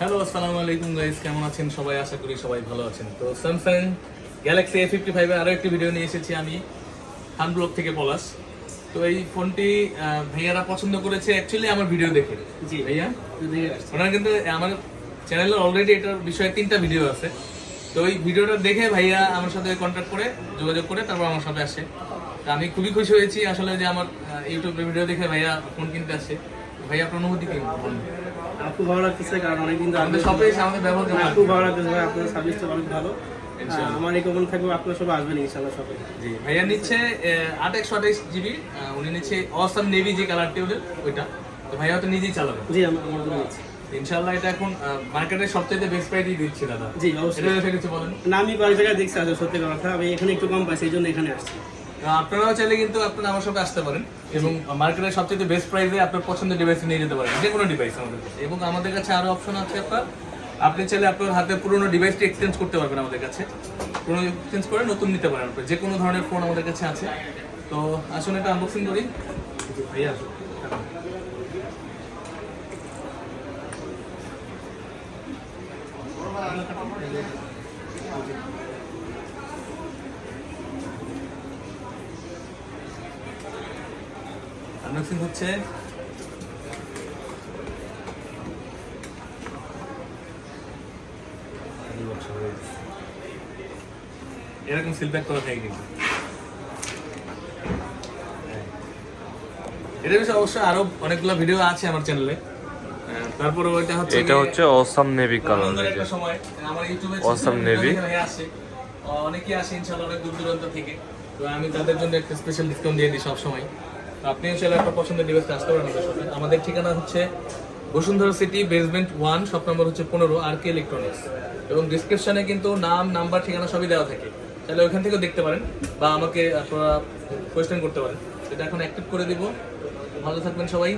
Hello, আসসালামু আলাইকুম guys, কেমন আছেন সবাই? আশা করি সবাই ভালো আছেন। তো স্যামসাং গ্যালাক্সি A55 এর আরো একটি ভিডিও নিয়ে এসেছি আমি খান ব্লগ থেকে পলাশ। তো এই ফোনটি ভাইয়ারা পছন্দ করেছে অ্যাকচুয়ালি আমার ভিডিও দেখে। জি ভাইয়া দেখে আসছি। ওনার কিন্তু আমার চ্যানেলে অলরেডি এটার বিষয়ে 3টা ভিডিও আছে। তো ওই ভিডিওটা দেখে ভাইয়া আমার সাথে কন্ট্যাক্ট করে যোগাযোগ করে তারপর আমার সাথে আসে। তো আমি খুবই খুশি হয়েছি আসলে যে আমার ইউটিউবে ভিডিও দেখে ভাইয়া ফোন কিনতে আসে। ভাইয়া আপনার অনুভূতি কি? আমার খুব ভালো লাগতেছে, কারণ অনেকদিন ধরে আমাদের শপে এসে আমাদের ব্যবহার করে খুব ভালো লাগতেছে ভাই, আপনাদের সার্ভিসটা অনেক ভালো। আমার রেকমেন্ড থাকবে আপনারা সবাই আসবেন ইনশাআল্লাহ শপে। জি, ভাইয়া নিচ্ছে 8/128 GB, উনি নিচ্ছে অসাম নেভি যে কালারটি ওদের ওইটা। তো ভাইয়া তো নিজেই চালাবে। জি আমার জন্য নিচ্ছি। ইনশাআল্লাহ এটা এখন মার্কেটের সবচেয়ে বেস্ট প্রাইসই দিচ্ছে দাদা। জি অবশ্যই। এটা বিষয়ে কিছু বলেন। না আমি কয়েক জায়গায় দেখছি আসলে সত্যি কথা, আমি এখানে একটু কম পাইছি এই জন্য এখানে আসছি। আপনারাও চাইলে কিন্তু আপনারা আমার সাথে আসতে পারেন এবং মার্কেটের সবচেয়ে বেস্ট প্রাইসে আপনার পছন্দের ডিভাইস নিয়ে যেতে পারেন, যে কোনো ডিভাইস আমাদের কাছে। এবং আমাদের কাছে আরো অপশন আছে আপনি চাইলে আপনার হাতে পুরোনো ডিভাইসটি এক্সচেঞ্জ করতে পারবেন আমাদের কাছে। পুরোনো এক্সচেঞ্জ করে নতুন নিতে পারেন আপনি, যে কোনো ধরনের ফোন আমাদের কাছে আছে। তো আসুন এটা আনবক্সিং করি। ভাইয়া আসুন। আনবক্সিং হচ্ছে। এরকম সিল প্যাক করা থাকে কিন্তু। এর বিষয়ে অবশ্যই আরো অনেকগুলো ভিডিও আছে আমার চ্যানেলে। তারপরে ওইটা হচ্ছে এটা হচ্ছে অসাম নেভি কালার। আনন্দের একটা সময় আমার ইউটিউবে Awesome Navy। আসে, অনেকেই আসে ইনশাআল্লাহ অনেক দূর দূরান্ত থেকে। তো আমি তাদের জন্য একটা স্পেশাল ডিসকাউন্ট দিয়ে দিই সব সময়। তো আপনিও চাইলে আপনার পছন্দের ডিভাইসটা আসতে পারেন আমাদের সাথে। আমাদের ঠিকানা হচ্ছে Bashundhara city, basement 1, shop number হচ্ছে 15, RK ইলেকট্রনিক্স। এবং ডিসক্রিপশনে কিন্তু নাম, নাম্বার, ঠিকানা সবই দেওয়া থাকে। তাহলে ওইখান থেকেও দেখতে পারেন বা আমাকে আপনারা কোয়েশ্চেন করতে পারেন। এটা এখন অ্যাক্টিভ করে দিব। ভালো থাকবেন সবাই।